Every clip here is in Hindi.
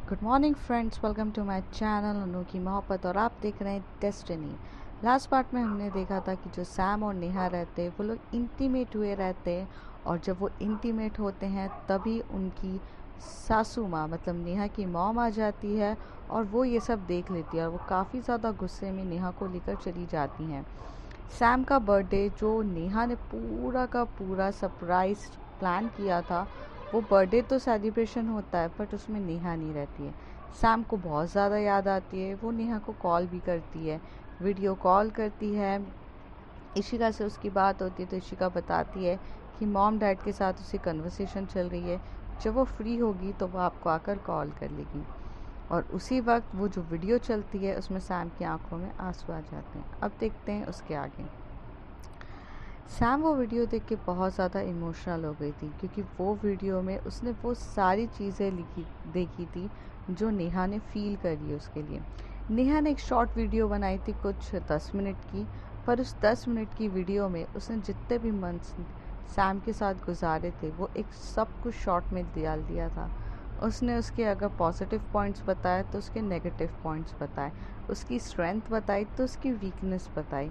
Good morning friends, welcome to my channel Anokhi Mohabbat. और आप देख रहे हैं डेस्टिनी। लास्ट पार्ट में हमने देखा था कि जो सैम और नेहा रहते हैं वो लोग इंटीमेट हुए रहते हैं, और जब वो इंटीमेट होते हैं तभी उनकी सासू माँ मतलब नेहा की मॉम आ जाती है और वो ये सब देख लेती है और वो काफ़ी ज़्यादा गुस्से में नेहा को लेकर चली जाती हैं। सैम का बर्थडे जो नेहा ने पूरा का पूरा सरप्राइज प्लान किया था, वो बर्थडे तो सेलिब्रेशन होता है बट उसमें नेहा नहीं रहती है। सैम को बहुत ज़्यादा याद आती है, वो नेहा को कॉल भी करती है, वीडियो कॉल करती है। इशिका से उसकी बात होती है तो इशिका बताती है कि मॉम डैड के साथ उसकी कन्वर्सेशन चल रही है, जब वो फ्री होगी तो वो आपको आकर कॉल कर लेगी। और उसी वक्त वो जो वीडियो चलती है उसमें सैम की आंखों में आंसू आ जाते हैं। अब देखते हैं उसके आगे। सैम वो वीडियो देख के बहुत ज़्यादा इमोशनल हो गई थी, क्योंकि वो वीडियो में उसने वो सारी चीज़ें देखी थी जो नेहा ने फ़ील करी उसके लिए। नेहा ने एक शॉर्ट वीडियो बनाई थी कुछ 10 मिनट की, पर उस 10 मिनट की वीडियो में उसने जितने भी मंथ्स सैम के साथ गुजारे थे वो एक सब कुछ शॉर्ट में डाल दिया था। उसने उसके अगर पॉजिटिव पॉइंट्स बताए तो उसके नेगेटिव पॉइंट्स बताए, उसकी स्ट्रेंथ बताई तो उसकी वीकनेस बताई।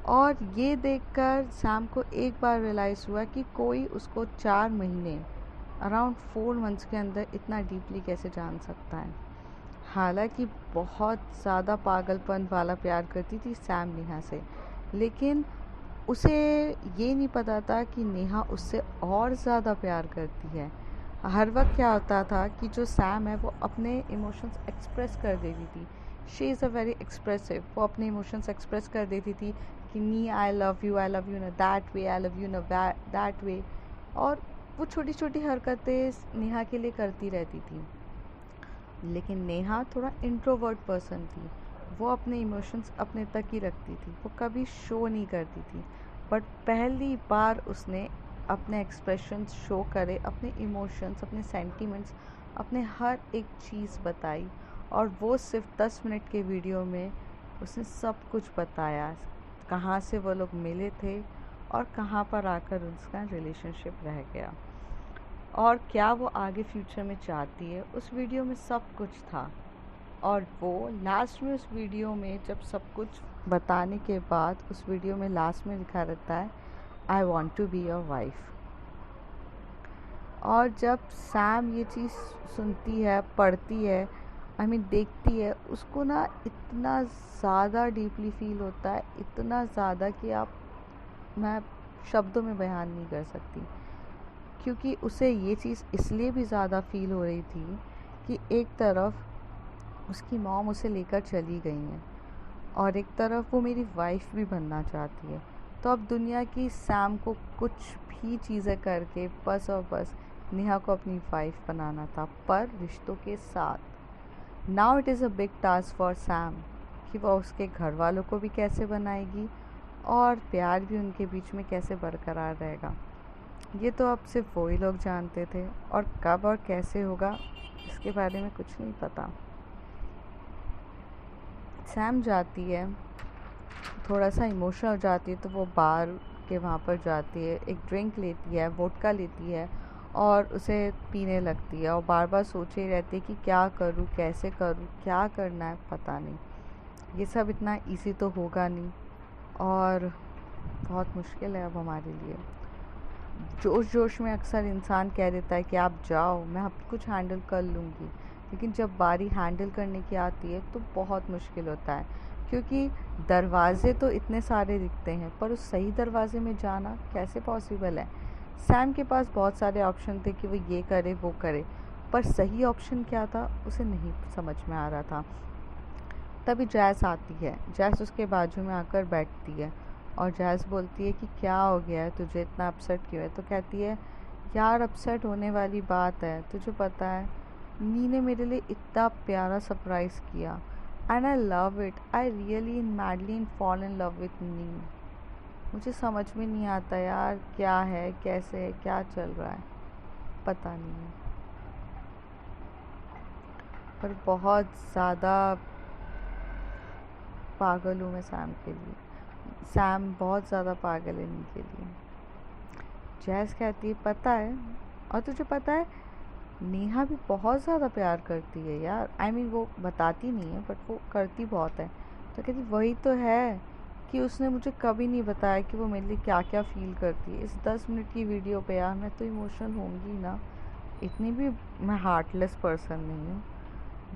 और ये देखकर सैम को एक बार रियलाइज़ हुआ कि कोई उसको 4 महीने अराउंड 4 मंथ्स के अंदर इतना डीपली कैसे जान सकता है। हालांकि बहुत ज़्यादा पागलपन वाला प्यार करती थी सैम नेहा से, लेकिन उसे ये नहीं पता था कि नेहा उससे और ज़्यादा प्यार करती है। हर वक्त क्या होता था कि जो सैम है वो अपने इमोशंस एक्सप्रेस कर देती थी। She is a very expressive, वो अपने इमोशंस एक्सप्रेस कर देती थी कि नी आई लव यू ना that way, I love you ना दैट वे। और वो छोटी छोटी हरकतें नेहा के लिए करती रहती थी। लेकिन नेहा थोड़ा इंट्रोवर्ट पर्सन थी, वो अपने इमोशंस अपने तक ही रखती थी, वो कभी शो नहीं करती थी। बट पहली बार उसने अपने एक्सप्रेशंस शो करे, अपने इमोशंस, अपने सेंटिमेंट्स, अपने हर एक चीज़ बताई। और वो सिर्फ 10 मिनट के वीडियो में उसने सब कुछ बताया, कहाँ से वो लोग मिले थे और कहाँ पर आकर उसका रिलेशनशिप रह गया और क्या वो आगे फ्यूचर में चाहती है। उस वीडियो में सब कुछ था। और वो लास्ट में उस वीडियो में जब सब कुछ बताने के बाद उस वीडियो में लास्ट में लिखा रहता है, I want to be your wife. और जब सैम ये चीज़ सुनती है, पढ़ती है, देखती है, उसको ना इतना ज़्यादा डीपली फील होता है, इतना ज़्यादा कि मैं शब्दों में बयान नहीं कर सकती। क्योंकि उसे ये चीज़ इसलिए भी ज़्यादा फील हो रही थी कि एक तरफ उसकी मॉम उसे लेकर चली गई हैं और एक तरफ वो मेरी वाइफ भी बनना चाहती है। तो अब दुनिया की सैम को कुछ भी चीज़ें करके बस और बस नेहा को अपनी वाइफ बनाना था, पर रिश्तों के साथ। Now it is a big task for Sam कि वह उसके घर वालों को भी कैसे बनाएगी और प्यार भी उनके बीच में कैसे बरकरार रहेगा। ये तो अब सिर्फ वही लोग जानते थे, और कब और कैसे होगा इसके बारे में कुछ नहीं पता। सैम जाती है, थोड़ा सा इमोशनल हो जाती है, तो वो बार के वहाँ पर जाती है, एक ड्रिंक लेती है, वोडका लेती है और उसे पीने लगती है और बार बार सोचे ही रहती है कि क्या करूँ, कैसे करूँ, क्या करना है, पता नहीं। ये सब इतना इजी तो होगा नहीं और बहुत मुश्किल है अब हमारे लिए। जोश जोश में अक्सर इंसान कह देता है कि आप जाओ, मैं सब कुछ हैंडल कर लूँगी, लेकिन जब बारी हैंडल करने की आती है तो बहुत मुश्किल होता है, क्योंकि दरवाजे तो इतने सारे दिखते हैं पर उस सही दरवाजे में जाना कैसे पॉसिबल है। सैम के पास बहुत सारे ऑप्शन थे कि वो ये करे वो करे, पर सही ऑप्शन क्या था उसे नहीं समझ में आ रहा था। तभी जैस आती है, जैस उसके बाजू में आकर बैठती है और जैस बोलती है कि क्या हो गया है, तुझे इतना अपसेट क्यों है। तो कहती है, यार अपसेट होने वाली बात है, तुझे पता है नी ने मेरे लिए इतना प्यारा सरप्राइज़ किया and I love it, I really madly in fall in love with नी। मुझे समझ में नहीं आता यार, क्या है, कैसे है, क्या चल रहा है, पता नहीं है, पर बहुत ज़्यादा पागल हूँ मैं सैम के लिए। सैम बहुत ज़्यादा पागल है इनके लिए। जैस कहती है, पता है, और तुझे पता है नेहा भी बहुत ज़्यादा प्यार करती है यार। आई मीन वो बताती नहीं है बट वो करती बहुत है। तो कहती वही तो है कि उसने मुझे कभी नहीं बताया कि वो मेरे लिए क्या क्या फील करती है। इस 10 मिनट की वीडियो पे यार मैं तो इमोशनल होंगी ना। इतनी भी मैं हार्टलेस पर्सन नहीं हूँ।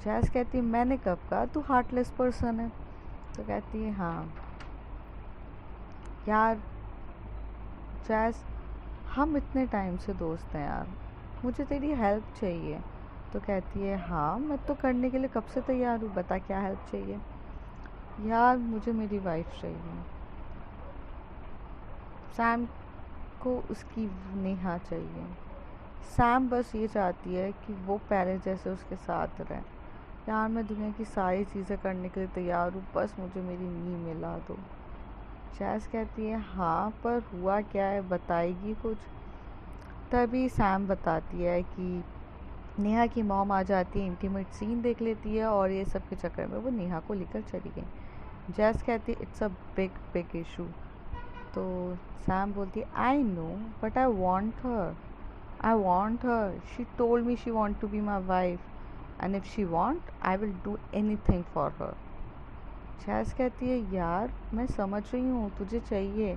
जैस कहती है मैंने कब कहा तू हार्टलेस पर्सन है। तो कहती है हाँ यार जैस हम इतने टाइम से दोस्त हैं यार, मुझे तेरी हेल्प चाहिए। तो कहती है हाँ मैं तो करने के लिए कब से तैयार हूँ, बता क्या हेल्प चाहिए। यार मुझे मेरी वाइफ चाहिए। सैम को उसकी नेहा चाहिए। सैम बस ये चाहती है कि वो पहले जैसे उसके साथ रहे। यार मैं दुनिया की सारी चीज़ें करने के लिए तैयार हूँ, बस मुझे मेरी नी मिला दो। जैस कहती है हाँ पर हुआ क्या है, बताएगी कुछ। तभी सैम बताती है कि नेहा की मॉम आ जाती है, इंटीमेट सीन देख लेती है और ये सब के चक्कर में वो नेहा को लेकर चली गई। जैस कहती है it's a big big issue. तो सैम बोलती है I know but I want her she told me she want to be my wife and if she want I will do anything for her. Jess कहती है यार मैं समझ रही हूँ तुझे चाहिए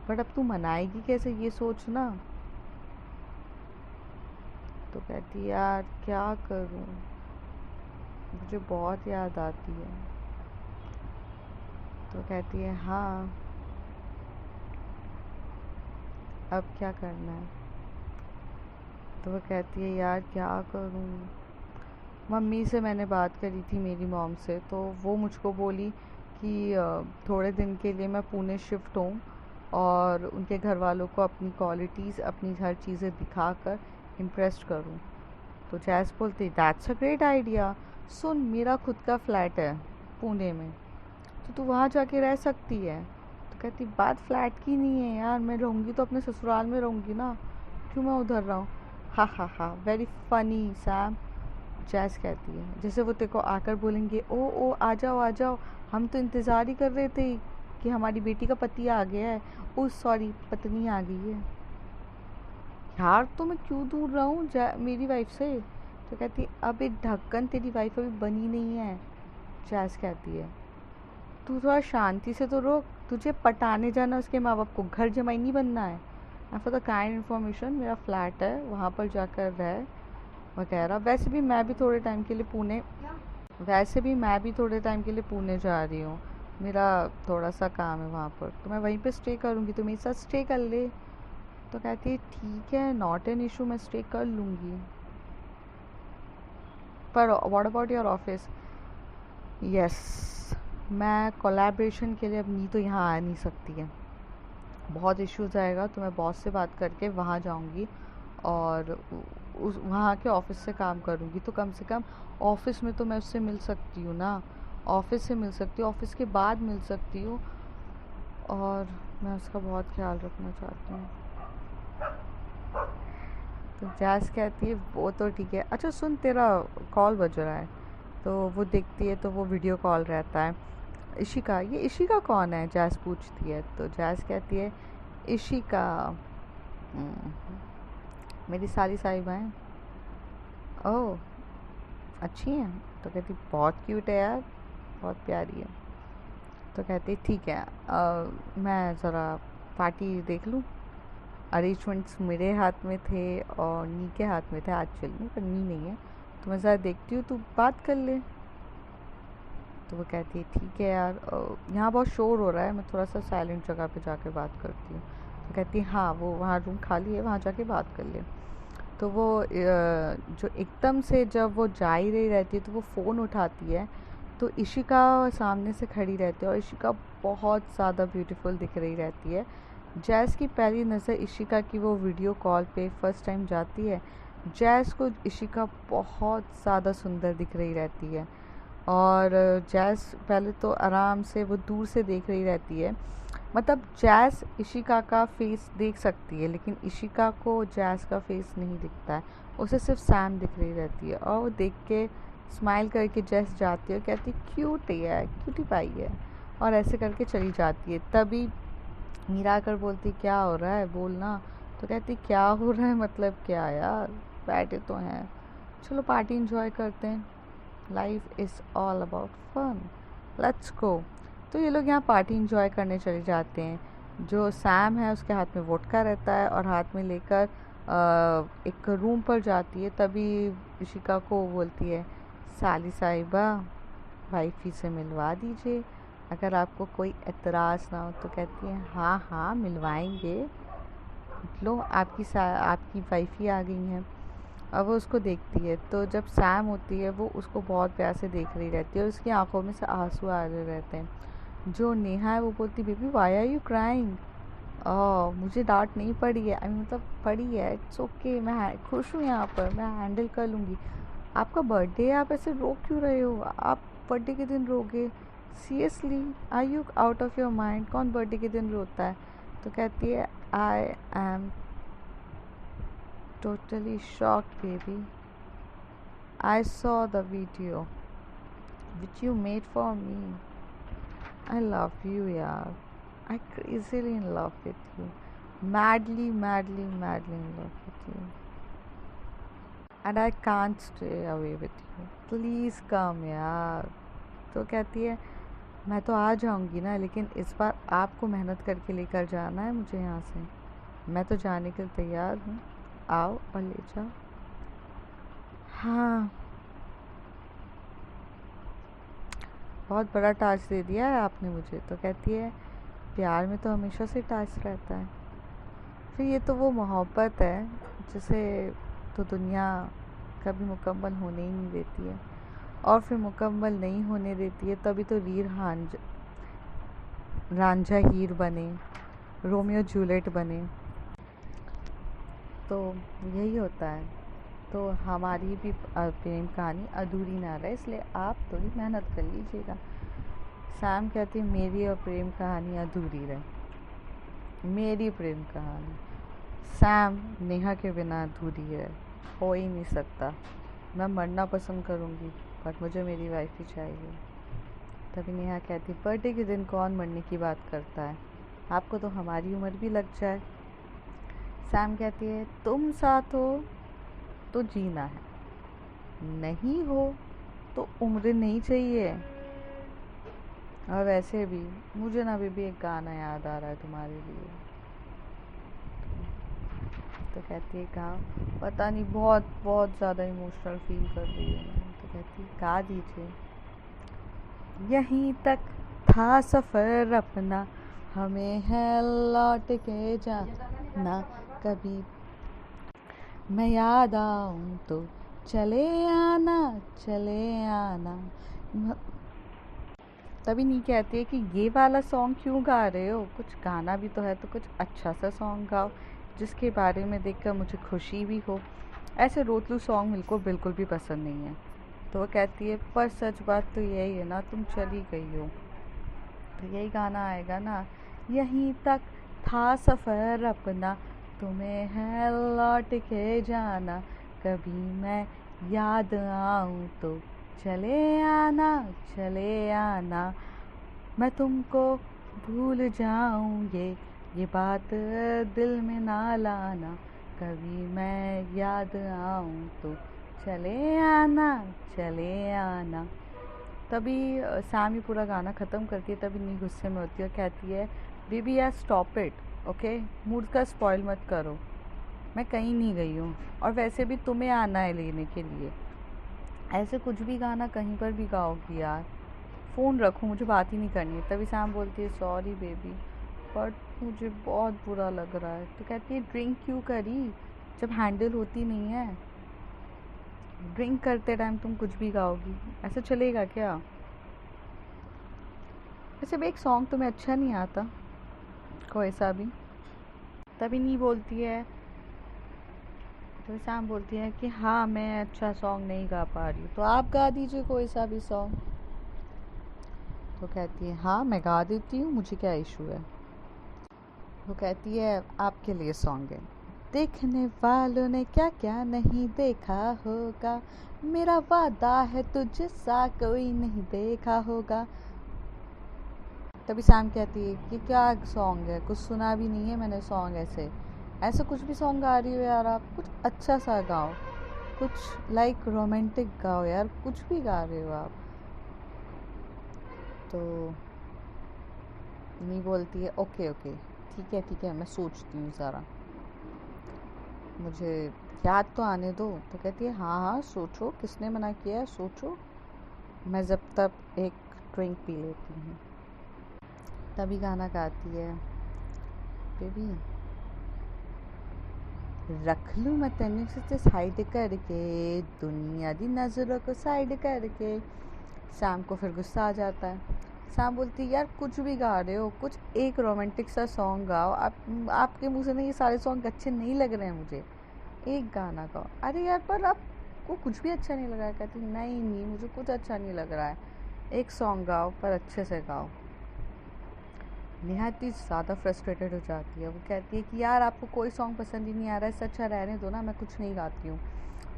बट अब तू मनाएगी कैसे ये सोच ना। तो कहती है यार क्या करूँ, मुझे बहुत याद आती है। तो कहती है हाँ अब क्या करना है। तो वो कहती है यार क्या करूँ, मम्मी से मैंने बात करी थी मेरी मॉम से, तो वो मुझको बोली कि थोड़े दिन के लिए मैं पुणे शिफ्ट हूँ और उनके घर वालों को अपनी क्वालिटीज़ अपनी हर चीज़ें दिखाकर इम्प्रेस करूँ। तो जैस बोलती दैट्स अ ग्रेट आइडिया, सुन मेरा खुद का फ्लैट है पुणे में, तो तू वहाँ जाके रह सकती है। तो कहती बात फ्लैट की नहीं है यार, मैं रहूँगी तो अपने ससुराल में रहूँगी ना, क्यों मैं उधर रहूँ। हा वेरी फनी सैम। जैस कहती है जैसे वो तेरे को आकर बोलेंगे ओ आ जाओ हम तो इंतज़ार ही कर रहे थे कि हमारी बेटी का पति आ गया है, ओ सॉरी पत्नी आ गई है। यार तो मैं क्यों दूर रहूँ मेरी वाइफ से। तो कहती अब एक ढक्कन तेरी वाइफ अभी बनी नहीं है। जैस कहती है तू थोड़ा शांति से तो रोक, तुझे पटाने जाना उसके माँ बाप को, घर जमाई नहीं बनना है। And for the kind information मेरा फ्लैट है वहाँ पर जाकर रह वगैरह। वैसे भी मैं भी थोड़े टाइम के लिए पुणे जा रही हूँ, मेरा थोड़ा सा काम है वहाँ पर, तो मैं वहीं पे स्टे करूँगी, तो मेरे साथ स्टे कर ले। तो कहती है ठीक है नॉट एन इशू, मैं स्टे कर लूँगी, पर what about your office. Yes मैं कोलैबोरेशन के लिए अब नी तो यहाँ आ नहीं सकती है, बहुत इश्यूज आएगा, तो मैं बॉस से बात करके वहाँ जाऊँगी और उस वहाँ के ऑफिस से काम करूँगी। तो कम से कम ऑफिस में तो मैं उससे मिल सकती हूँ ना, ऑफिस से मिल सकती हूँ, ऑफिस के बाद मिल सकती हूँ, और मैं उसका बहुत ख्याल रखना चाहती हूँ। तो जैस कहती है वो तो ठीक है, अच्छा सुन तेरा कॉल बज रहा है। तो वो देखती है तो वो वीडियो कॉल रहता है। इशिका, ये इशिका कौन है, जैस पूछती है। तो जैस कहती है इशिका मेरी सारी साहिबा हैं। ओह अच्छी हैं। तो कहती बहुत क्यूट है यार, बहुत प्यारी है। तो कहती ठीक है मैं ज़रा पार्टी देख लूँ। अरेंजमेंट्स मेरे हाथ में थे और नी के हाथ में थे एक्चुअली में, पर नी नहीं है, तो मैं ज़रा देखती हूँ, तू बात कर ले। तो वो कहती है ठीक है यार यहाँ बहुत शोर हो रहा है, मैं थोड़ा सा साइलेंट जगह पे जाके बात करती हूँ। तो कहती है हाँ वो वहाँ रूम खाली है, वहाँ जाके बात कर ले। तो वो जो एकदम से जब वो जा ही रही रहती है तो वो फ़ोन उठाती है, तो इशिका सामने से खड़ी रहती है और इशिका बहुत ज़्यादा ब्यूटीफुल दिख रही रहती है। जैस की पहली नज़र इशिका की वो वीडियो कॉल पे फर्स्ट टाइम जाती है, जैस को इशिका बहुत ज़्यादा सुंदर दिख रही रहती है। और जैस पहले तो आराम से वो दूर से देख रही रहती है, मतलब जैस इशिका का फेस देख सकती है लेकिन इशिका को जैस का फेस नहीं दिखता है, उसे सिर्फ सैम दिख रही रहती है। और वो देख के स्माइल करके जैस जाती है, कहती क्यूट है क्यूटी पाई है, और ऐसे करके चली जाती है। तभी मीरा आकर बोलती क्या हो रहा है बोलना। तो कहती क्या हो रहा है मतलब क्या यार, बैठे तो हैं। चलो पार्टी इंजॉय करते हैं, life is all about fun, let's go. तो ये लोग यहाँ पार्टी इंजॉय करने चले जाते हैं। जो सैम है उसके हाथ में वोडका रहता है और हाथ में लेकर एक रूम पर जाती है। तभी इशिका को बोलती है, साली साहिबा वाइफी से मिलवा दीजिए, अगर आपको कोई एतराज़ ना हो। तो कहती है हाँ हाँ मिलवाएंगे, लो आपकी वाइफी आ गई हैं। अब वो उसको देखती है तो जब सैम होती है वो उसको बहुत प्यार से देख रही रहती है और उसकी आंखों में से आंसू आ रहे रहते हैं। जो नेहा है वो बोलती, baby why are you crying? मुझे डांट नहीं पड़ी है, मतलब पड़ी है, इट्स ओके, मैं खुश हूँ यहाँ पर, मैं हैंडल कर लूँगी। आपका बर्थडे है, आप ऐसे रो क्यों रहे हो? आप बर्थडे के दिन रोगे? Seriously are you out of your mind? कौन बर्थडे के दिन रोता है? तो कहती है I am totally shocked, baby. I saw the video which you made for me. I love you, yaar. I crazily in love with you. Madly, madly, madly in love with you. And I can't stay away with you. Please come, यार। तो कहती है मैं तो आ जाऊंगी ना, लेकिन इस बार आपको मेहनत करके लेकर जाना है मुझे यहाँ से। मैं तो जाने के लिए तैयार हूँ, आओ और ले जाओ। हाँ, बहुत बड़ा टास्क दे दिया है आपने मुझे। तो कहती है प्यार में तो हमेशा से टास्क रहता है। फिर ये तो वो मोहब्बत है जिसे तो दुनिया कभी मुकम्मल होने ही नहीं देती है, और फिर मुकम्मल नहीं होने देती है तभी तो रांझा हीर बने, रोमियो जूलियट बने। तो यही होता है। तो हमारी भी प्रेम कहानी अधूरी ना रहे, इसलिए आप थोड़ी मेहनत कर लीजिएगा। सैम कहती है मेरी और प्रेम कहानी अधूरी रहे, मेरी प्रेम कहानी सैम नेहा के बिना अधूरी है, हो ही नहीं सकता। मैं मरना पसंद करूँगी बट मुझे मेरी वाइफ ही चाहिए। तभी नेहा कहती बर्थडे के दिन कौन मरने की बात करता है, आपको तो हमारी उम्र भी लग जाए। सैम कहती है तुम साथ हो तो जीना है, नहीं हो तो उम्र नहीं चाहिए। और वैसे भी मुझे ना भी एक गाना याद आ रहा है तुम्हारे लिए। तो कहती है गा, पता नहीं बहुत बहुत ज़्यादा इमोशनल फील कर रही है मैं। तो कहती है गा दीजिए। यहीं तक था सफ़र अपना, हमें है लौट के जाना, कभी मैं याद आऊँ तो चले आना, चले आना। तभी नहीं कहती है कि ये वाला सॉन्ग क्यों गा रहे हो, कुछ गाना भी तो है, तो कुछ अच्छा सा सॉन्ग गाओ जिसके बारे में देखकर मुझे खुशी भी हो। ऐसे रोतलू सॉन्ग मेरे को बिल्कुल भी पसंद नहीं है। तो वो कहती है पर सच बात तो यही है ना, तुम चली गई हो। तो यही गाना आएगा ना, यहीं तक था सफ़र अपना, तुम्हें है लौट के जाना, कभी मैं याद आऊँ तो चले आना, चले आना। मैं तुमको भूल जाऊँ ये बात दिल में ना लाना, कभी मैं याद आऊँ तो चले आना, चले आना। तभी सैम ही पूरा गाना ख़त्म करती है। तभी नी गुस्से में होती है और कहती है बेबी यार स्टॉप इट, ओके, मूड का स्पॉइल मत करो, मैं कहीं नहीं गई हूँ और वैसे भी तुम्हें आना है लेने के लिए, ऐसे कुछ भी गाना कहीं पर भी गाओगी यार, फ़ोन रखो, मुझे बात ही नहीं करनी है। तभी सैम बोलती है सॉरी बेबी बट मुझे बहुत बुरा लग रहा है। तो कहती है ड्रिंक क्यों करी जब हैंडल होती नहीं है, ड्रिंक करते टाइम तुम कुछ भी गाओगी, ऐसा चलेगा क्या? वैसे भी एक सॉन्ग तुम्हें अच्छा नहीं आता कोई सा भी। तभी नहीं बोलती है, तो सैम बोलती है कि हाँ मैं अच्छा सॉन्ग नहीं गा पा रही हूँ, तो आप गा दीजिए कोई सा भी सॉन्ग। तो कहती है हाँ मैं गा देती हूँ, मुझे क्या इशू है। वो कहती है आपके लिए सॉन्ग है, देखने वालों ने क्या क्या नहीं देखा होगा, मेरा वादा है तुझ सा कोई नहीं देखा होगा। तभी सैम कहती है कि क्या सॉन्ग है, कुछ सुना भी नहीं है मैंने सॉन्ग, ऐसे कुछ भी सॉन्ग गा रही हो यार आप, कुछ अच्छा सा गाओ, कुछ लाइक रोमांटिक गाओ यार, कुछ भी गा रहे हो आप। तो नहीं बोलती है ओके ओके ठीक है मैं सोचती हूँ ज़रा, मुझे याद तो आने दो। तो कहती है हाँ हाँ सोचो, किसने मना किया है, सोचो। मैं जब तक एक ड्रिंक पी लेती हूँ। तभी गाना गाती है, बेबी रख लूँ मैं तेन से साइड करके, दुनिया दी नज़रों को साइड करके। शाम को फिर गुस्सा आ जाता है। शाम बोलती है यार कुछ भी गा रहे हो, कुछ एक रोमांटिक सा सॉन्ग गाओ। आपके मुंह से ना ये सारे सॉन्ग अच्छे नहीं लग रहे हैं मुझे, एक गाना गाओ। अरे यार पर आपको कुछ भी अच्छा नहीं लग रहा है। कहती नहीं मुझे कुछ अच्छा नहीं लग रहा है, एक सॉन्ग गाओ पर अच्छे से गाओ। नेहा इतनी ज़्यादा फ्रस्ट्रेटेड हो जाती है, वो कहती है कि यार आपको कोई सॉन्ग पसंद ही नहीं आ रहा है, इससे अच्छा रहने दो ना, मैं कुछ नहीं गाती हूँ।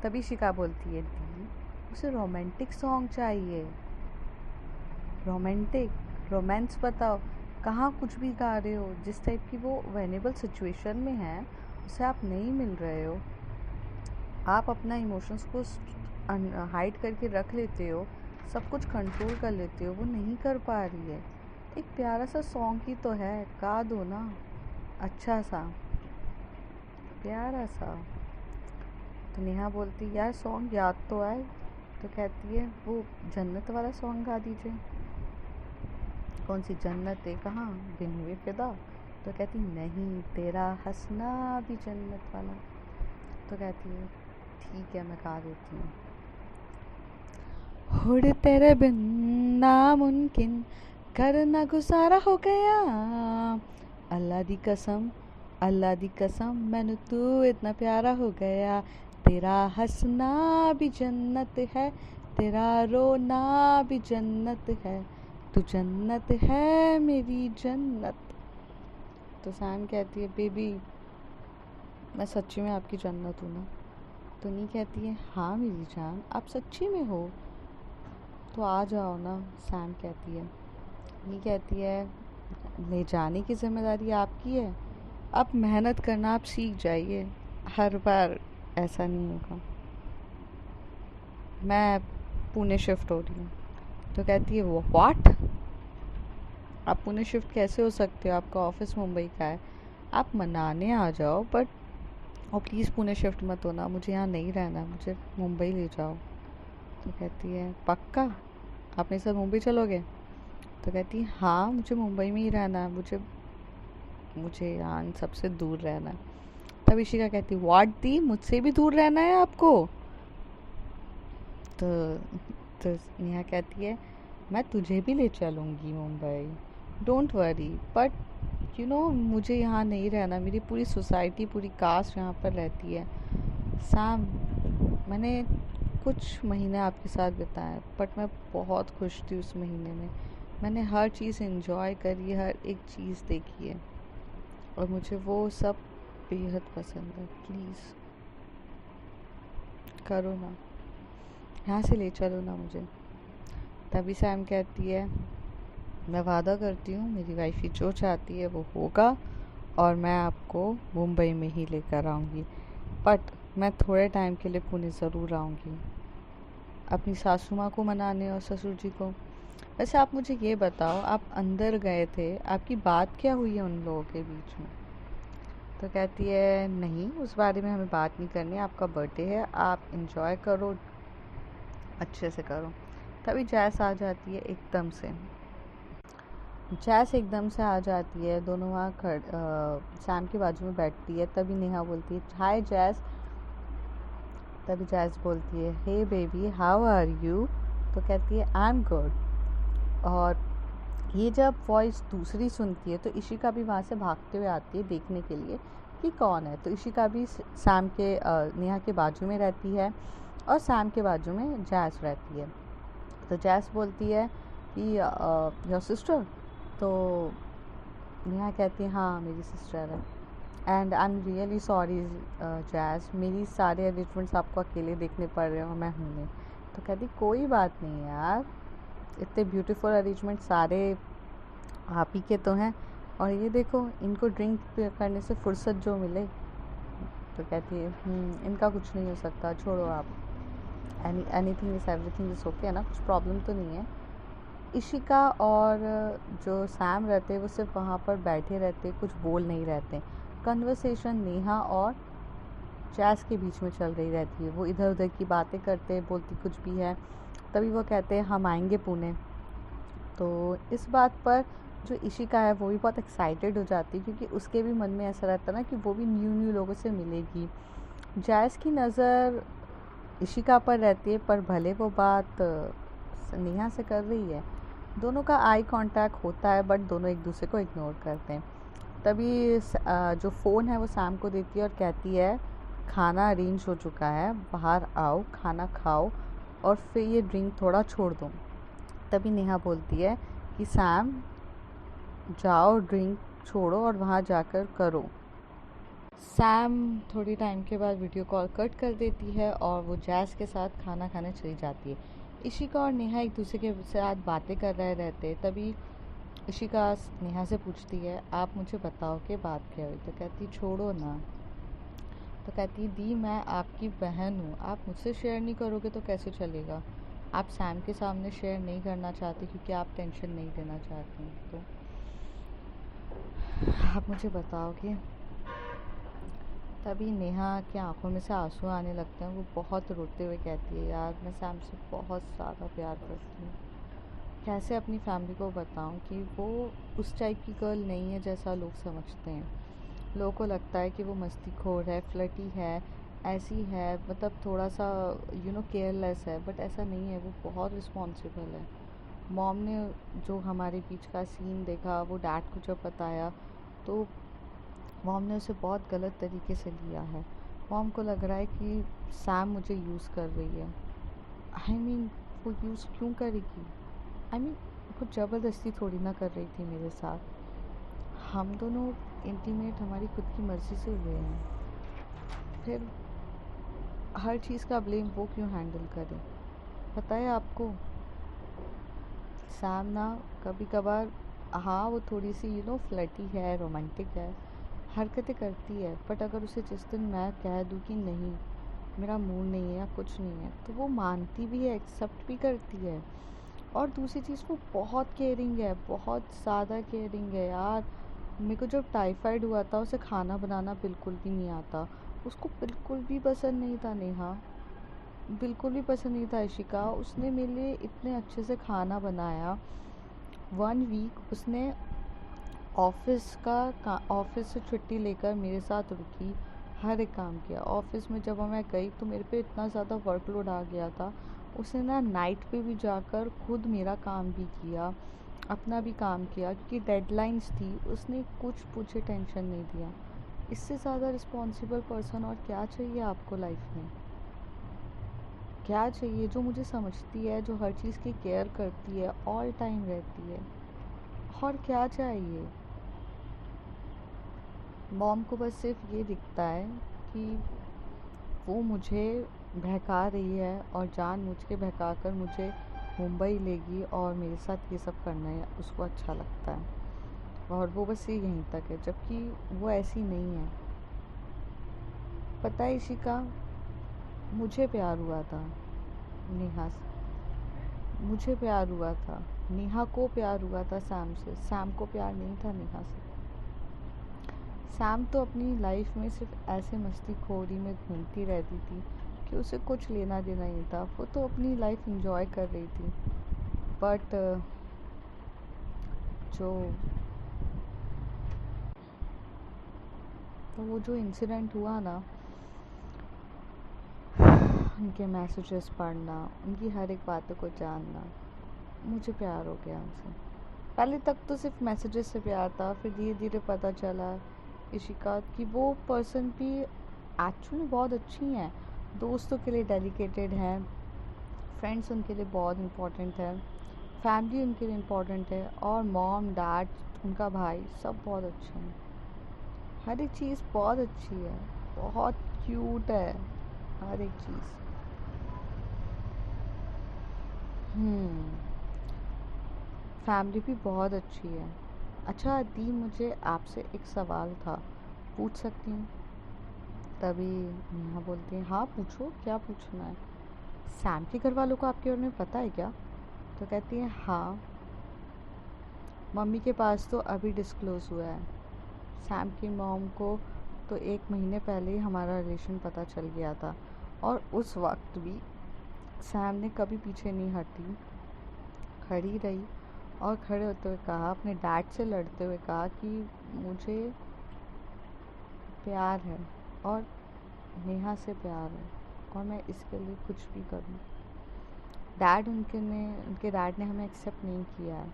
तभी शिका बोलती है दी उसे रोमांटिक सॉन्ग चाहिए, रोमांटिक रोमांस बताओ। कहाँ कुछ भी गा रहे हो, जिस टाइप की वो वेनेबल सिचुएशन में है उसे आप नहीं मिल रहे हो। आप अपना इमोशंस को हाइड करके रख लेते हो, सब कुछ कंट्रोल कर लेते हो, वो नहीं कर पा रही है। एक प्यारा सा सॉन्ग ही तो है, गा दो ना, अच्छा सा प्यारा सा। तो नेहा बोलती यार सॉन्ग याद तो आए। तो कहती है वो जन्नत वाला सॉन्ग गा दीजिए। कौन सी जन्नत है, कहाँ बिन हुए फिदा। तो कहती नहीं तेरा हंसना भी जन्नत वाला। तो कहती है ठीक है मैं गा देती हूँ। होड़ तेरे बिन नामुमकिन करना गुजारा हो गया, अल्लाह दी कसम मैनू तू इतना प्यारा हो गया। तेरा हंसना भी जन्नत है, तेरा रोना भी जन्नत है, तू जन्नत है मेरी जन्नत। तो सैम कहती है बेबी मैं सच्ची में आपकी जन्नत हूँ ना। तो नी कहती है हाँ मेरी जान आप सच्ची में हो, तो आ जाओ ना। सैम कहती है, नी कहती है ले जाने की जिम्मेदारी आपकी है, आप मेहनत करना आप सीख जाइए, हर बार ऐसा नहीं होगा। मैं पुणे शिफ्ट हो रही हूँ। तो कहती है वो व्हाट, आप पुणे शिफ्ट कैसे हो सकते हो, आपका ऑफिस मुंबई का है, आप मनाने आ जाओ बट और प्लीज़ पुणे शिफ्ट मत होना, मुझे यहाँ नहीं रहना, मुझे मुंबई ले जाओ। तो कहती है पक्का आप मेरे साथ मुंबई चलोगे। तो कहती है हाँ मुझे मुंबई में ही रहना है, मुझे यहाँ सबसे दूर रहना है। तब इशिका कहती व्हाट दी, मुझसे भी दूर रहना है आपको। तो नेहा कहती है मैं तुझे भी ले चलूँगी Mumbai, don't worry, but you know मुझे यहाँ नहीं रहना, मेरी पूरी सोसाइटी पूरी कास्ट यहाँ पर रहती है। सैम मैंने कुछ महीने आपके साथ बिताए बट मैं बहुत खुश थी उस महीने में, मैंने हर चीज़ एंजॉय करी, हर एक चीज़ देखी है और मुझे वो सब बेहद पसंद है। प्लीज़ करो ना, यहाँ से ले चलो ना मुझे। तभी सैम कहती है मैं वादा करती हूँ मेरी वाइफी जो चाहती है वो होगा और मैं आपको मुंबई में ही लेकर आऊँगी, बट मैं थोड़े टाइम के लिए पुणे ज़रूर आऊँगी अपनी सासू माँ को मनाने और ससुर जी को। वैसे आप मुझे ये बताओ, आप अंदर गए थे, आपकी बात क्या हुई है उन लोगों के बीच में। तो कहती है नहीं उस बारे में हमें बात नहीं करनी, आपका बर्थडे है, आप इंजॉय करो, अच्छे से करो। तभी जैस आ जाती है एकदम से, जैस एकदम से आ जाती है, दोनों वहाँ सैम के बाजू में बैठती है। तभी नेहा बोलती है हाय जैस। तभी जैस बोलती है हे बेबी हाउ आर यू। तो कहती है आई एम गुड। और ये जब वॉइस दूसरी सुनती है तो इशिका भी वहाँ से भागते हुए आती है देखने के लिए कि कौन है। तो इशिका भी सैम के नेहा के बाजू में रहती है और सैम के बाजू में जैस रहती है। तो जैस बोलती है कि योर सिस्टर। तो नेहा कहती है हाँ मेरी सिस्टर है and I am really sorry जैस, मेरी सारे अरेंजमेंट्स आपको अकेले देखने पड़ रहे हो, मैं हूँ नहीं। तो कहती कोई बात नहीं यार, इतने ब्यूटीफुल अरेंजमेंट सारे आप ही के तो हैं, और ये देखो इनको ड्रिंक करने से फुर्सत जो मिले। तो कहती है इनका कुछ नहीं हो सकता, छोड़ो आप। Anything is everything is okay है ना, कुछ प्रॉब्लम तो नहीं है। इशिका और जो सैम रहते वो सिर्फ वहाँ पर बैठे रहते, कुछ बोल नहीं रहते। कन्वर्सेशन नेहा और जैस के बीच में चल रही रहती है। वो इधर उधर की बातें करते, बोलती कुछ भी है। तभी वो कहते हैं हम आएंगे पुणे। तो इस बात पर जो इशिका है वो भी बहुत एक्साइटेड हो जाती है, क्योंकि उसके भी मन में ऐसा रहता है ना कि वो भी न्यू न्यू लोगों से मिलेगी। जैस की नज़र इशिका पर रहती है, पर भले वो बात नेहा से कर रही है। दोनों का आई कांटेक्ट होता है, बट दोनों एक दूसरे को इग्नोर करते हैं। तभी जो फ़ोन है वो सैम को देती है और कहती है खाना अरेंज हो चुका है, बाहर आओ, खाना खाओ और फिर ये ड्रिंक थोड़ा छोड़ दो। तभी नेहा बोलती है कि सैम जाओ, ड्रिंक छोड़ो और वहाँ जाकर करो। सैम थोड़ी टाइम के बाद वीडियो कॉल कट कर देती है और वो जैस के साथ खाना खाने चली जाती है। इशिका और नेहा एक दूसरे के साथ बातें कर रहे रहते। तभी इशिका नेहा से पूछती है आप मुझे बताओ कि बात क्या हुई। तो कहती छोड़ो ना। तो कहती दी मैं आपकी बहन हूँ, आप मुझसे शेयर नहीं करोगे तो कैसे चलेगा। आप सैम के सामने शेयर नहीं करना चाहते क्योंकि आप टेंशन नहीं देना चाहते, तो आप मुझे बताओगे। तभी नेहा की आंखों में से आंसू आने लगते हैं। वो बहुत रोते हुए कहती है यार मैं सैम से बहुत ज़्यादा प्यार करती हूँ, कैसे अपनी फैमिली को बताऊँ कि वो उस टाइप की गर्ल नहीं है जैसा लोग समझते हैं। लोगों को लगता है कि वो मस्तीखोर है, फ्लर्टी है, ऐसी है, मतलब थोड़ा सा केयरलेस है, बट ऐसा नहीं है। वो बहुत रिस्पॉन्सिबल है। मॉम ने जो हमारे बीच का सीन देखा, वो डैड को जब बताया तो मॉम ने उसे बहुत गलत तरीके से लिया है। मॉम को लग रहा है कि सैम मुझे यूज़ कर रही है। आई मीन वो यूज़ क्यों करेगी। आई मीन वो ज़बरदस्ती थोड़ी ना कर रही थी मेरे साथ। हम दोनों इंटीमेट हमारी खुद की मर्ज़ी से हुए हैं, फिर हर चीज़ का ब्लेम वो क्यों हैंडल करे। पता है आपको सैम ना कभी कभार, हाँ वो थोड़ी सी फ्लर्टी है, रोमांटिक है, हरकतें करती है, बट अगर उसे जिस दिन मैं कह दूँ कि नहीं मेरा मूड नहीं है या कुछ नहीं है, तो वो मानती भी है, एक्सेप्ट भी करती है। और दूसरी चीज़ वो बहुत केयरिंग है, बहुत ज़्यादा केयरिंग है यार। मेरे को जब टाइफाइड हुआ था उसे खाना बनाना बिल्कुल भी नहीं आता। उसको बिल्कुल भी पसंद नहीं था नेहा, बिल्कुल भी पसंद नहीं था इशिका। उसने मेरे लिए इतने अच्छे से खाना बनाया। 1 वीक उसने ऑफिस से छुट्टी लेकर मेरे साथ रुकी, हर एक काम किया। ऑफिस में जब मैं गई तो मेरे पे इतना ज़्यादा वर्कलोड आ गया था, उसने ना नाइट पे भी जाकर खुद मेरा काम भी किया, अपना भी काम किया, क्योंकि डेडलाइंस थी। उसने कुछ पूछे टेंशन नहीं दिया। इससे ज़्यादा रिस्पॉन्सिबल पर्सन और क्या चाहिए आपको लाइफ में। क्या चाहिए, जो मुझे समझती है, जो हर चीज़ की केयर करती है, ऑल टाइम रहती है, और क्या चाहिए। मॉम को बस सिर्फ ये दिखता है कि वो मुझे बहका रही है और जानबूझ के बहका कर मुझे मुंबई लेगी और मेरे साथ ये सब करना है उसको अच्छा लगता है, और वो बस ये यहीं तक है, जबकि वो ऐसी नहीं है। पता है इशिका, मुझे प्यार हुआ था नेहा से, मुझे प्यार हुआ था, नेहा को प्यार हुआ था सैम से, सैम को प्यार नहीं था नेहा से। सैम तो अपनी लाइफ में सिर्फ ऐसे मस्तीखोरी में घूमती रहती थी कि उसे कुछ लेना देना नहीं था। वो तो अपनी लाइफ एंजॉय कर रही थी, बट जो तो वो जो इंसिडेंट हुआ ना, उनके मैसेजेस पढ़ना, उनकी हर एक बातों को जानना, मुझे प्यार हो गया उनसे। पहले तक तो सिर्फ मैसेजेस से प्यार था, फिर धीरे धीरे पता चला इशिका कि वो पर्सन भी एक्चुअली बहुत अच्छी हैं, दोस्तों के लिए डेडिकेटेड हैं, फ्रेंड्स उनके लिए बहुत इम्पोर्टेंट है, फैमिली उनके लिए इम्पोर्टेंट है, और मॉम डैड उनका भाई सब बहुत अच्छे हैं। हर एक चीज़ बहुत अच्छी है, बहुत क्यूट है हर एक चीज़। फैमिली भी बहुत अच्छी है। अच्छा दी, मुझे आपसे एक सवाल था, पूछ सकती हूँ। तभी नेहा बोलती है हाँ पूछो, क्या पूछना है। सैम के घर वालों को आपके बारे में पता है क्या? तो कहती है हाँ, मम्मी के पास तो अभी डिस्क्लोज़ हुआ है। सैम की मॉम को तो 1 महीने पहले ही हमारा रिलेशन पता चल गया था, और उस वक्त भी सैम ने कभी पीछे नहीं हटी, खड़ी रही और खड़े होते हुए कहा, अपने डैड से लड़ते हुए कहा कि मुझे प्यार है और नेहा से प्यार है और मैं इसके लिए कुछ भी करूँ। उनके डैड ने हमें एक्सेप्ट नहीं किया है।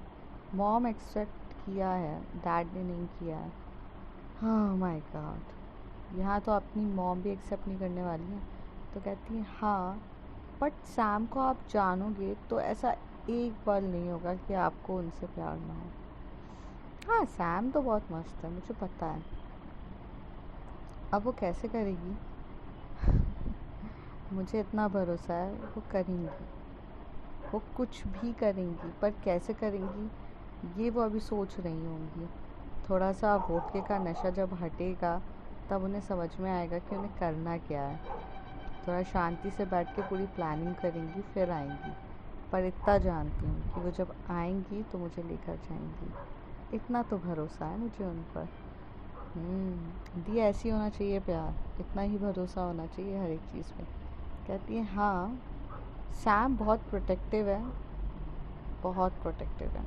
मॉम एक्सेप्ट किया है, डैड ने नहीं किया है। हाँ माय गॉड, यहाँ तो अपनी मॉम भी एक्सेप्ट नहीं करने वाली है। तो कहती है हाँ, बट सैम को आप जानोगे तो ऐसा एक पल नहीं होगा कि आपको उनसे प्यार ना हो। हाँ, सैम तो बहुत मस्त है, मुझे पता है। अब वो कैसे करेगी मुझे इतना भरोसा है, वो करेंगी, वो कुछ भी करेंगी, पर कैसे करेंगी ये वो अभी सोच रही होंगी। थोड़ा सा वोडके का नशा जब हटेगा तब उन्हें समझ में आएगा कि उन्हें करना क्या है। थोड़ा शांति से बैठ के पूरी प्लानिंग करेंगी, फिर आएंगी। पर इतना जानती हूँ कि वो जब आएंगी तो मुझे लेकर जाएंगी, इतना तो भरोसा है मुझे उन पर। दी ऐसी होना चाहिए प्यार, इतना ही भरोसा होना चाहिए हर एक चीज़ पे। कहती है हाँ, सैम बहुत प्रोटेक्टिव है, बहुत प्रोटेक्टिव है।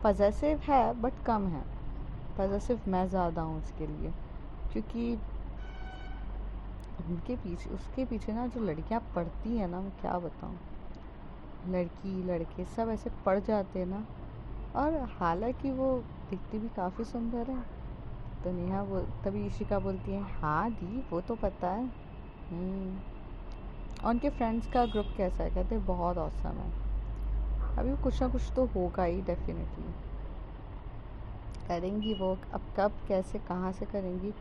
पजेसिव है बट कम है, पजेसिव मैं ज़्यादा हूँ उसके लिए, क्योंकि उसके पीछे ना जो लड़कियाँ पढ़ती हैं ना, मैं क्या बताऊँ, लड़की लड़के सब ऐसे पड़ जाते हैं ना। और हालांकि वो दिखती भी काफ़ी सुंदर है। तो नेहा वो तभी इशिका बोलती है हाँ दी, वो तो पता है। और उनके फ्रेंड्स का ग्रुप कैसा है? कहते हैं बहुत औसम है। अभी कुछ ना कुछ तो होगा ही, डेफिनेटली करेंगी वो। अब कब, कैसे, कहाँ से करेंगी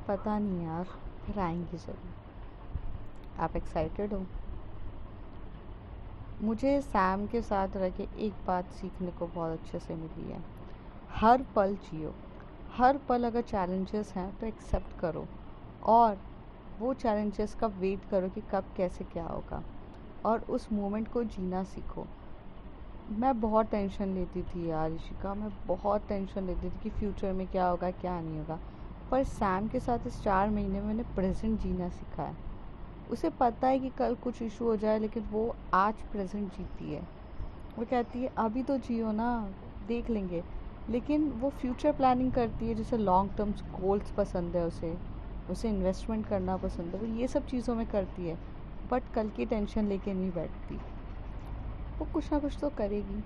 पता नहीं यार, फिर आएंगी ज़रूर। आप एक्साइटेड हो? मुझे सैम के साथ रह के एक बात सीखने को बहुत अच्छे से मिली है, हर पल जियो। हर पल अगर चैलेंजेस हैं तो एक्सेप्ट करो, और वो चैलेंजेस का वेट करो कि कब कैसे क्या होगा, और उस मोमेंट को जीना सीखो। मैं बहुत टेंशन लेती थी यार इशिका, मैं बहुत टेंशन लेती थी कि फ्यूचर में क्या होगा क्या नहीं होगा। पर सैम के साथ इस 4 महीने में मैंने प्रेजेंट जीना सीखा है। उसे पता है कि कल कुछ इशू हो जाए, लेकिन वो आज प्रेजेंट जीती है। वो कहती है अभी तो जियो ना, देख लेंगे। लेकिन वो फ्यूचर प्लानिंग करती है, जैसे लॉन्ग टर्म गोल्स पसंद है उसे, उसे इन्वेस्टमेंट करना पसंद है, वो ये सब चीज़ों में करती है। बट कल की टेंशन लेके नहीं बैठती, वो कुछ ना कुछ तो करेगी।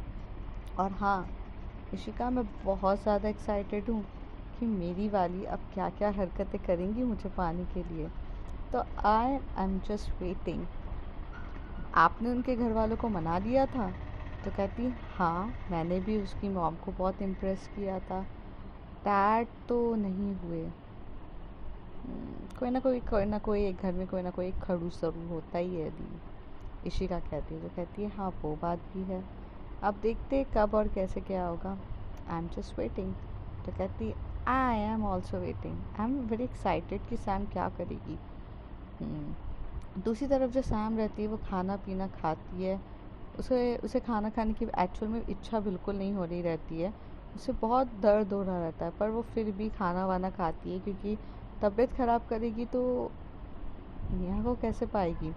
और हाँ इशिका, मैं बहुत ज़्यादा एक्साइटेड हूँ कि मेरी वाली अब क्या क्या हरकतें करेंगी मुझे पाने के लिए। तो आई एम जस्ट वेटिंग। आपने उनके घर वालों को मना लिया था? तो कहती हाँ, मैंने भी उसकी मॉम को बहुत इम्प्रेस किया था। डैड तो नहीं हुए। कोई ना कोई एक घर में कोई ना कोई एक खड़ूस ज़रूर होता ही है दी, इशिका कहती है। तो कहती है हाँ, वो बात भी है। अब देखते कब और कैसे क्या होगा। I am just waiting. तो कहती I am also waiting, I am very excited कि सैम क्या करेगी। दूसरी तरफ जो सैम रहती है वो खाना पीना खाती है, उसे उसे खाना खाने की एक्चुअल में इच्छा बिल्कुल नहीं हो रही रहती है। उसे बहुत दर्द हो रहा रहता है, पर वो फिर भी खाना वाना खाती है, क्योंकि तबीयत ख़राब करेगी तो नेहा को कैसे पाएगी।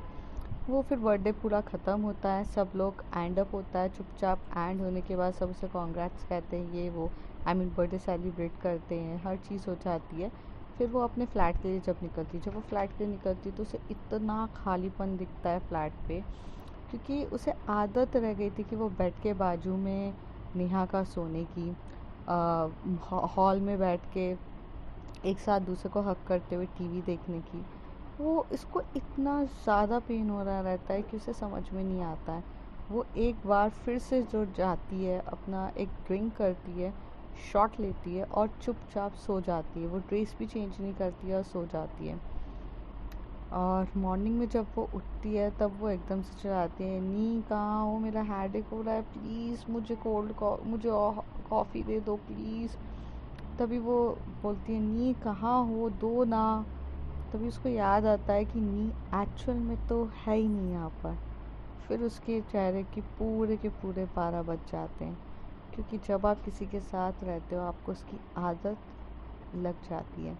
वो फिर बर्थडे पूरा ख़त्म होता है, सब लोग एंड अप होता है चुपचाप। एंड होने के बाद सब उसे कॉन्ग्रेट्स कहते हैं, ये वो, आई मीन बर्थडे सेलिब्रेट करते हैं, हर चीज़ हो जाती है। फिर वो अपने फ़्लैट के लिए जब वो फ़्लैट के लिए निकलती तो उसे इतना खालीपन दिखता है फ़्लैट पे, क्योंकि उसे आदत रह गई थी कि वो बेड के बाजू में नेहा का सोने की, हॉल में बैठ के एक साथ दूसरे को हक करते हुए टीवी देखने की। वो इसको इतना ज़्यादा पेन हो रहा रहता है कि उसे समझ में नहीं आता है। वो एक बार फिर से जो जाती है, अपना एक ड्रिंक करती है, शॉट लेती है और चुपचाप सो जाती है। वो ड्रेस भी चेंज नहीं करती है और सो जाती है। और मॉर्निंग में जब वो उठती है तब वो एकदम से चिल्लाती है, नी कहाँ हो, मेरा हेडेक हो रहा है, प्लीज़ मुझे मुझे कॉफ़ी दे दो प्लीज़। तभी वो बोलती है नी कहाँ हो, दो ना। तभी उसको याद आता है कि नी एक्चुअल में तो है ही नहीं यहाँ पर। फिर उसके चेहरे के पूरे 12 बज जाते हैं, क्योंकि जब आप किसी के साथ रहते हो आपको उसकी आदत लग जाती है।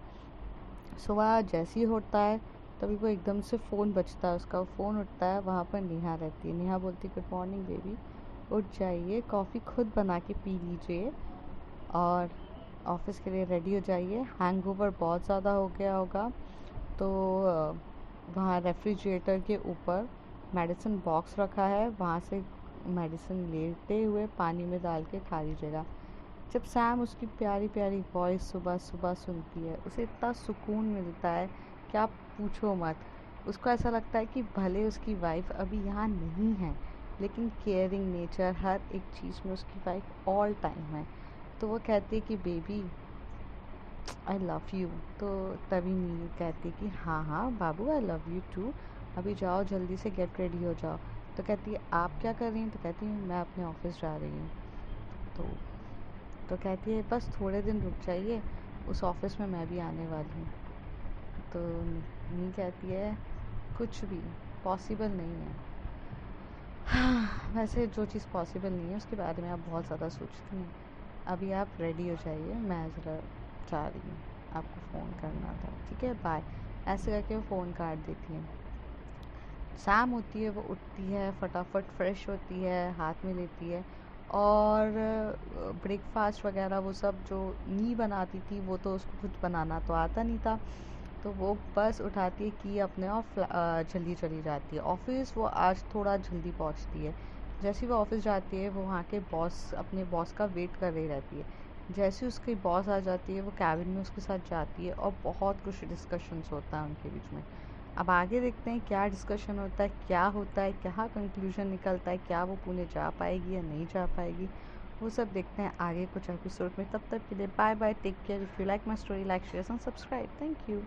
सुबह जैसे ही होता है तभी वो एकदम से फ़ोन बजता है उसका, फ़ोन उठता है, वहाँ पर नेहा रहती है। नेहा बोलती है गुड मॉर्निंग बेबी, उठ जाइए, कॉफ़ी खुद बना के पी लीजिए और ऑफिस के लिए रेडी हो जाइए। हैंगओवर बहुत ज़्यादा हो गया होगा, तो वहाँ रेफ्रिजरेटर के ऊपर मेडिसिन बॉक्स रखा है, वहाँ से मेडिसिन लेते हुए पानी में डाल के खा लीजिएगा। जब सैम उसकी प्यारी प्यारी वॉइस सुबह सुबह सुनती है, उसे इतना सुकून मिलता है कि आप पूछो मत। उसको ऐसा लगता है कि भले उसकी वाइफ अभी यहाँ नहीं है, लेकिन केयरिंग नेचर हर एक चीज़ में उसकी वाइफ ऑल टाइम है। तो वो कहती है कि बेबी आई लव यू। तो तभी नीलू कहती है कि हाँ हाँ बाबू आई लव यू टू, अभी जाओ जल्दी से गेट रेडी हो जाओ। तो कहती है आप क्या कर रही हैं? तो कहती है मैं अपने ऑफिस जा रही हूँ। तो तो कहती है बस थोड़े दिन रुक जाइए, उस ऑफिस में मैं भी आने वाली हूँ। तो नी कहती है कुछ भी पॉसिबल नहीं है। हाँ, वैसे जो चीज़ पॉसिबल नहीं है उसके बारे में आप बहुत ज़्यादा सोचती हैं। अभी आप रेडी हो जाइए, मैं ज़रा जा रही हूँ, आपको फ़ोन करना था, ठीक है बाय। ऐसे करके वो फ़ोन काट देती है। सैम होती है वो उठती है, फटाफट फ्रेश होती है, हाथ में लेती है और ब्रेकफास्ट वगैरह वो सब जो नी बनाती थी वो तो उसको कुछ बनाना तो आता नहीं था, तो वो बस उठाती है की अपने और जल्दी चली जाती है ऑफिस। वो आज थोड़ा जल्दी पहुंचती है। जैसे ही वो ऑफिस जाती है वो वहाँ के बॉस अपने बॉस का वेट कर रही रहती है। जैसे ही उसकी बॉस आ जाती है वो कैबिन में उसके साथ जाती है और बहुत कुछ डिस्कशंस होता है उनके बीच में। अब आगे देखते हैं क्या डिस्कशन होता है, क्या होता है, क्या कंक्लूजन निकलता है, क्या वो पुणे जा पाएगी या नहीं जा पाएगी, वो सब देखते हैं आगे कुछ एपिसोड में। तब तक के लिए bye bye, take care. If you like my story, like share and subscribe. Thank you.